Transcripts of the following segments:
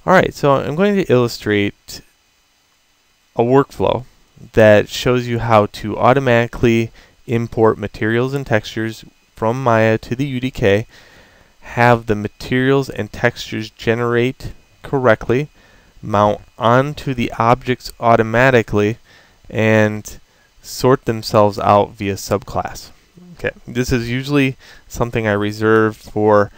Alright, so I'm going to illustrate a workflow that shows you how to automatically import materials and textures from Maya to the UDK, have the materials and textures generate correctly, mount onto the objects automatically, and sort themselves out via subclass. Okay, this is usually something I reserve for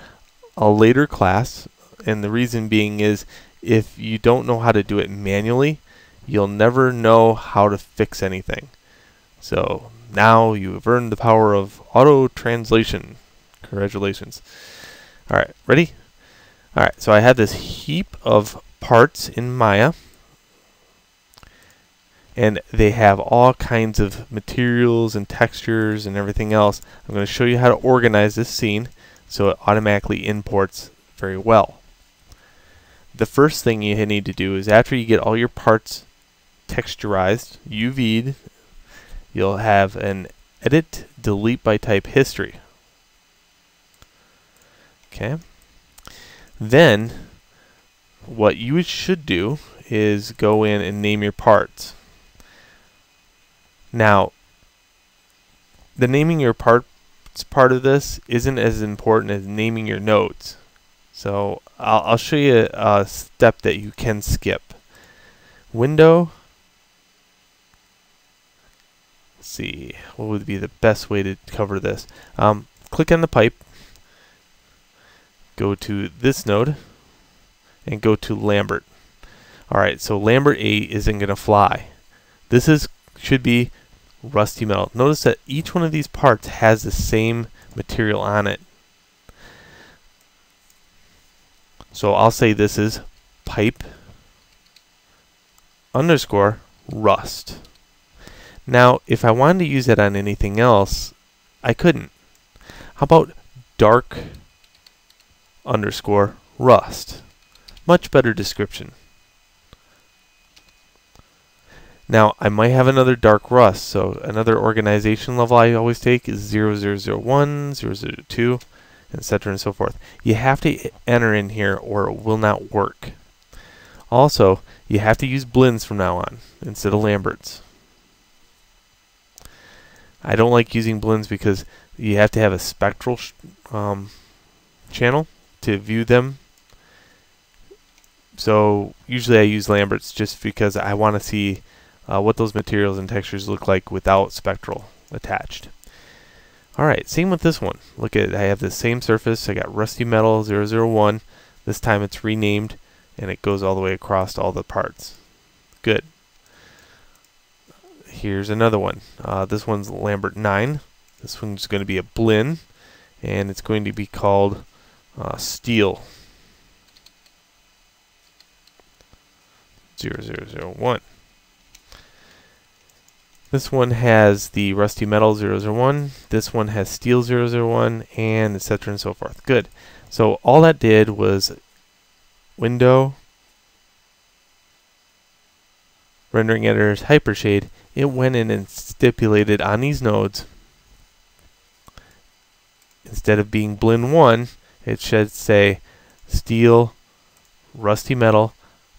a later class, and the reason being is if you don't know how to do it manually, you'll never know how to fix anything. So now you have earned the power of auto translation. Congratulations. Alright, ready? Alright, so I have this heap of parts in Maya, and they have all kinds of materials and textures and everything else. I'm going to show you how to organize this scene so it automatically imports very well. The first thing you need to do is after you get all your parts texturized, UV'd, you'll have an edit delete by type history. Okay. Then what you should do is go in and name your parts. Now, the naming your parts part of this isn't as important as naming your nodes. So I'll show you a step that you can skip. Window. Let's see, what would be the best way to cover this? Click on the pipe. Go to this node and go to Lambert. Alright, so Lambert 8 isn't going to fly. This should be rusty metal. Notice that each one of these parts has the same material on it. So I'll say this is pipe underscore rust. Now, if I wanted to use that on anything else, I couldn't. How about dark underscore rust? Much better description. Now, I might have another dark rust, so another organization level I always take is 0001, 002, etc. and so forth. You have to enter in here or it will not work. Also, you have to use blends from now on instead of Lamberts. I don't like using blends because you have to have a spectral channel to view them. So usually I use Lamberts just because I want to see what those materials and textures look like without spectral attached. Alright, same with this one. Look at it, I have the same surface. I got rusty metal 001. This time it's renamed and it goes all the way across all the parts. Good. Here's another one. This one's Lambert 9. This one's going to be a blend and it's going to be called steel 0001. This one has the rusty metal 001, this one has steel 001, and etc. and so forth. Good. So all that did was window, rendering editors, hypershade. It went in and stipulated on these nodes, instead of being blend 1, it should say steel, rusty metal,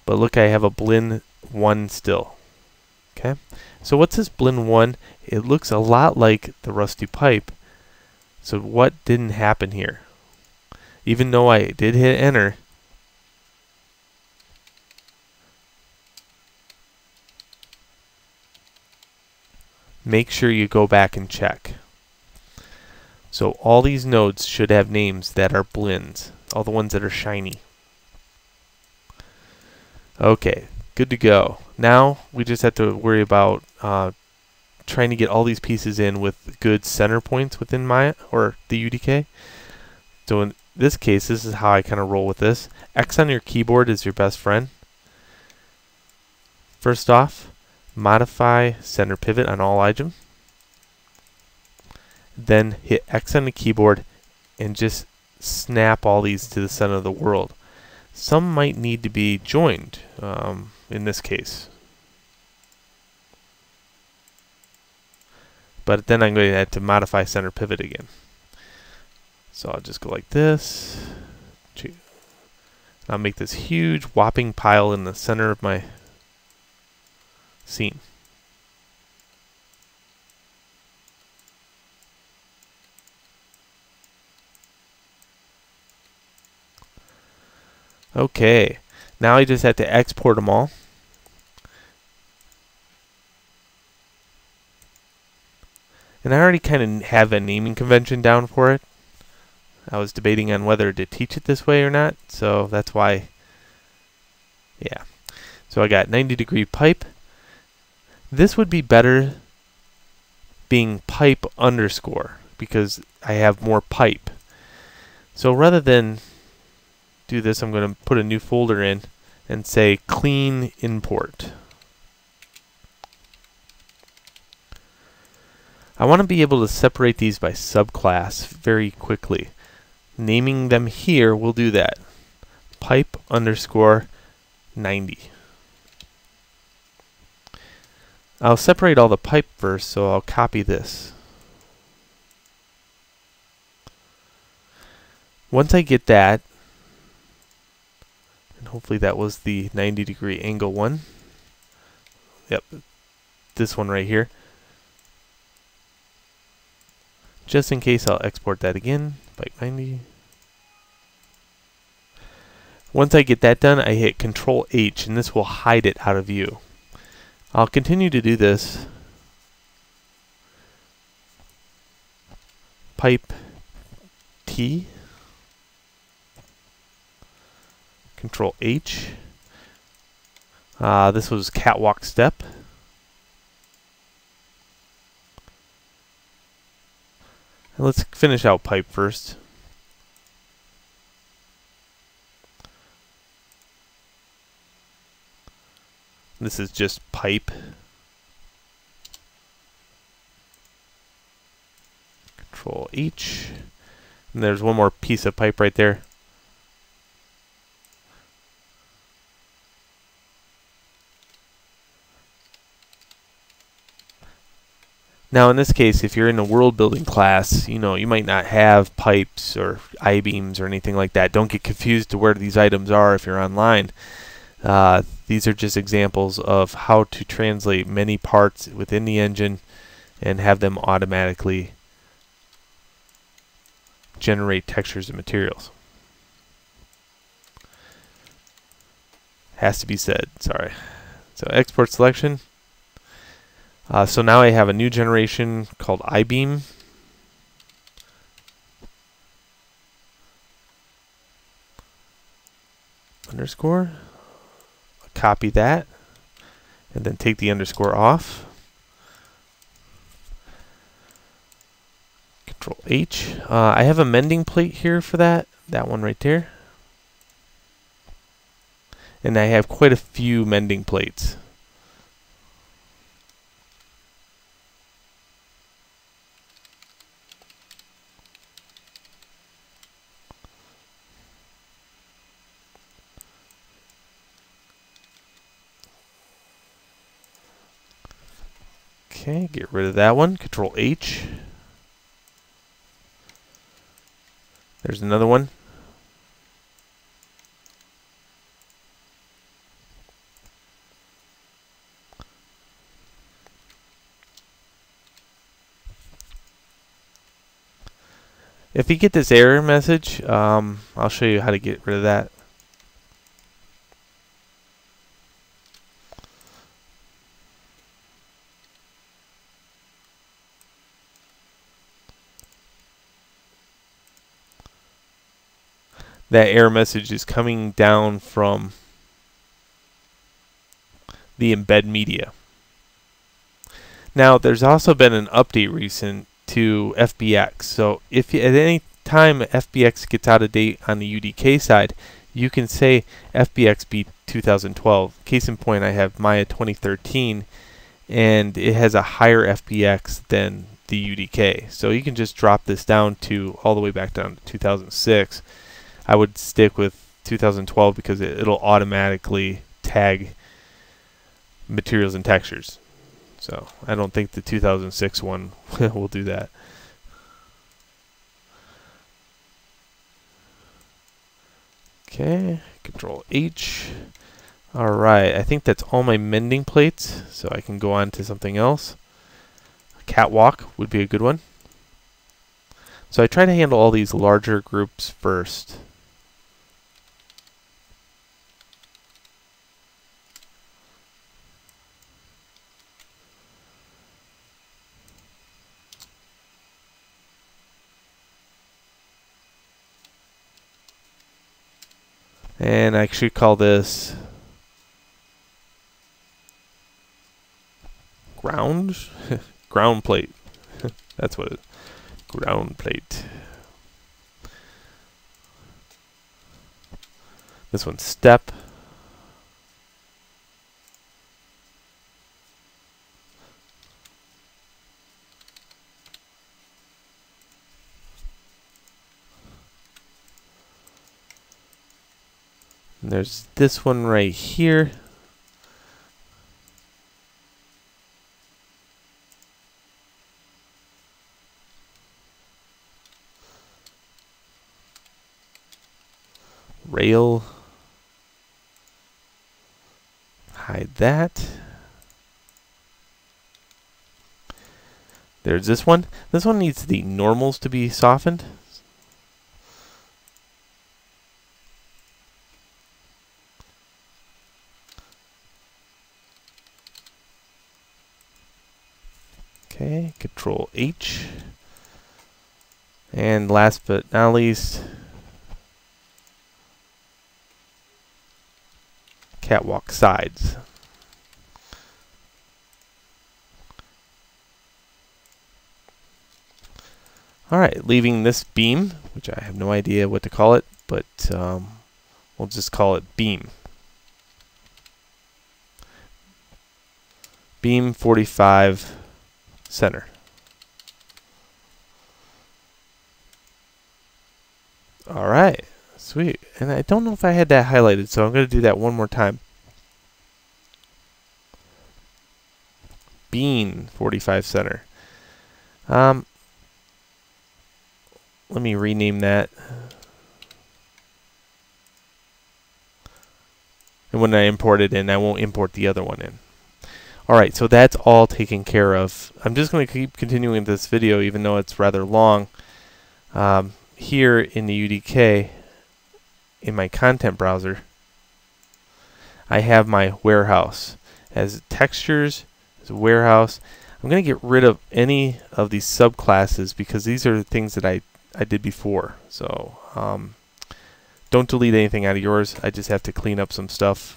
but look, I have a blend 1 still. Okay. So what's this blend 1? It looks a lot like the rusty pipe. So what didn't happen here? Even though I did hit enter, make sure you go back and check. So all these nodes should have names that are blends, all the ones that are shiny. Okay, good to go. Now we just have to worry about trying to get all these pieces in with good center points within Maya or the UDK. So in this case, this is how I kind of roll with this. X on your keyboard is your best friend. First off, modify center pivot on all items. Then hit X on the keyboard and just snap all these to the center of the world. Some might need to be joined in this case. But then I'm going to have to modify center pivot again. So I'll just go like this. I'll make this huge whopping pile in the center of my scene. Okay, now I just have to export them all. And I already kind of have a naming convention down for it. I was debating on whether to teach it this way or not, so that's why, yeah. So I got 90-degree pipe. This would be better being pipe underscore because I have more pipe. So rather than do this, I'm going to put a new folder in and say clean import. I want to be able to separate these by subclass very quickly. Naming them here will do that. Pipe underscore 90. I'll separate all the pipe first, so I'll copy this. Once I get that, and hopefully that was the 90-degree angle one. Yep, this one right here. Just in case, I'll export that again, pipe 90. Once I get that done, I hit Control H, and this will hide it out of view. I'll continue to do this. Pipe T. Control H. This was catwalk step. And let's finish out pipe first. This is just pipe. Control H. And there's one more piece of pipe right there. Now in this case, if you're in a world building class, you know, you might not have pipes or I-beams or anything like that. Don't get confused to where these items are if you're online. These are just examples of how to translate many parts within the engine and have them automatically generate textures and materials. Has to be said, sorry. So export selection. So now I have a new generation called I-beam. Underscore. Copy that. And then take the underscore off. Control H. I have a mending plate here for that. That one right there. And I have quite a few mending plates. Okay, get rid of that one. Control H. There's another one. If you get this error message, I'll show you how to get rid of that. That error message is coming down from the embed media. Now, there's also been an update recent to FBX. So if at any time FBX gets out of date on the UDK side, you can say FBX be 2012. Case in point, I have Maya 2013, and it has a higher FBX than the UDK. So you can just drop this down to all the way back down to 2006. I would stick with 2012 because it'll automatically tag materials and textures. So I don't think the 2006 one will do that. Okay, Control H. Alright, I think that's all my mending plates, so I can go on to something else. A catwalk would be a good one. So I try to handle all these larger groups first. And I should call this ground ground plate. That's what it is. Ground plate. This one's step. And there's this one right here. Rail. Hide that. There's this one. This one needs the normals to be softened. Okay, Control H. And last but not least, catwalk sides. Alright, leaving this beam, which I have no idea what to call it, but we'll just call it beam. Beam 45 center. Alright, sweet. And I don't know if I had that highlighted, so I'm going to do that one more time. Beam 45 center. Let me rename that. And when I import it in, I won't import the other one in. Alright, so that's all taken care of. I'm just going to keep continuing this video even though it's rather long. Here in the UDK, in my content browser, I have my warehouse. As textures, as a warehouse, I'm going to get rid of any of these subclasses because these are the things that I did before. So don't delete anything out of yours. I just have to clean up some stuff.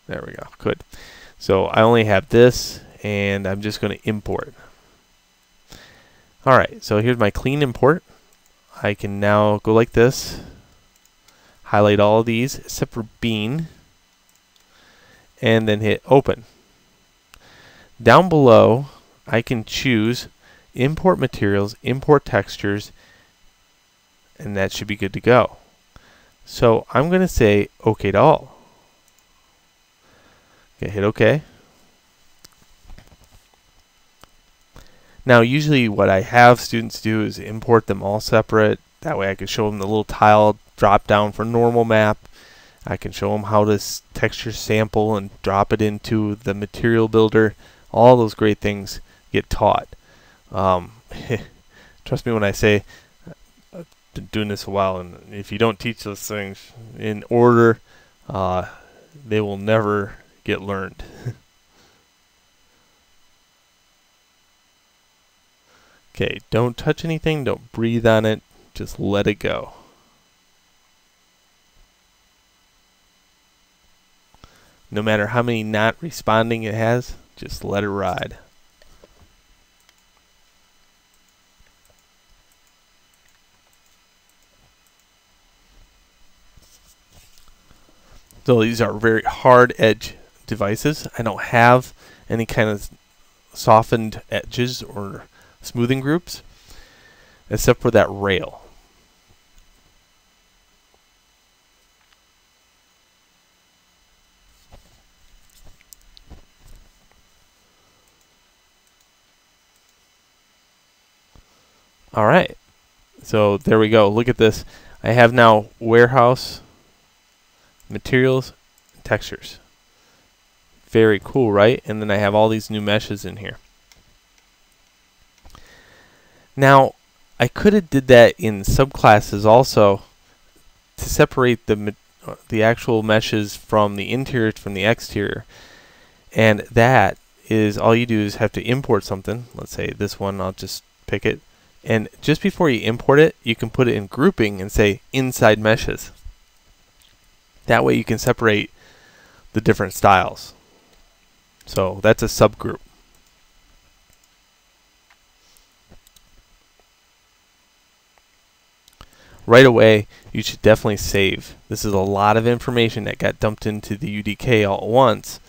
There we go. Good. So I only have this, and I'm just going to import. Alright, so here's my clean import. I can now go like this, highlight all of these except for bean, and then hit open. Down below, I can choose import materials, import textures, and that should be good to go. So I'm going to say OK to all. Okay, hit OK. Now usually what I have students do is import them all separate. That way I can show them the little tile drop down for normal map. I can show them how to texture sample and drop it into the material builder. All those great things get taught. Trust me when I say I've been doing this a while, and if you don't teach those things in order, they will never get learned. Okay, don't touch anything, don't breathe on it, just let it go. No matter how many not responding it has, just let it ride. So these are very hard edge devices. I don't have any kind of softened edges or smoothing groups except for that rail. Alright, so there we go. Look at this. I have now warehouse, materials, and textures. Very cool, right? And then I have all these new meshes in here. Now, I could have did that in subclasses also to separate the actual meshes from the interior from the exterior. And that is, all you do is have to import something. Let's say this one, I'll just pick it. And just before you import it, you can put it in grouping and say inside meshes. That way you can separate the different styles. So that's a subgroup. Right away, you should definitely save. This is a lot of information that got dumped into the UDK all at once,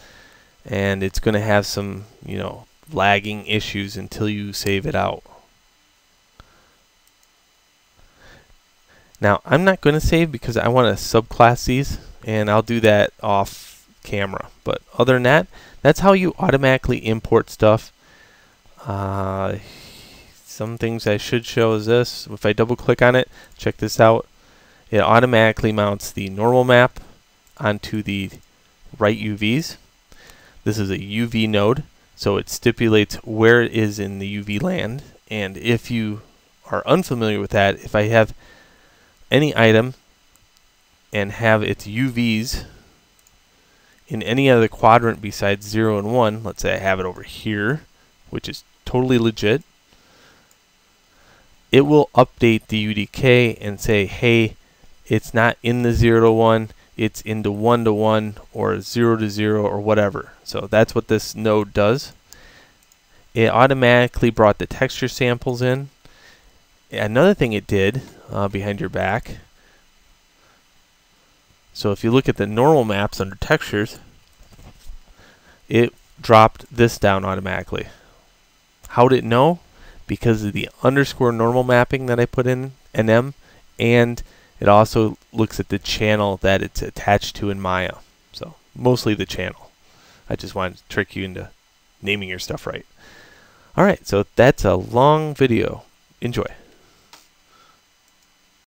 and it's going to have some, lagging issues until you save it out. Now, I'm not going to save because I want to subclass these, and I'll do that off camera. But other than that, that's how you automatically import stuff. Some things I should show is this. If I double click on it, check this out. It automatically mounts the normal map onto the right UVs. This is a UV node, so it stipulates where it is in the UV land. And if you are unfamiliar with that, if I have any item and have its UVs in any other quadrant besides 0 and 1, let's say I have it over here, which is totally legit, it will update the UDK and say, hey, it's not in the 0 to 1, it's in the 1 to 1 or 0 to 0 or whatever. So that's what this node does. It automatically brought the texture samples in. Another thing it did behind your back, so if you look at the normal maps under textures, it dropped this down automatically. How did it know? Because of the underscore normal mapping that I put in NM, and it also looks at the channel that it's attached to in Maya. So mostly the channel. I just wanted to trick you into naming your stuff right. Alright, so that's a long video. Enjoy.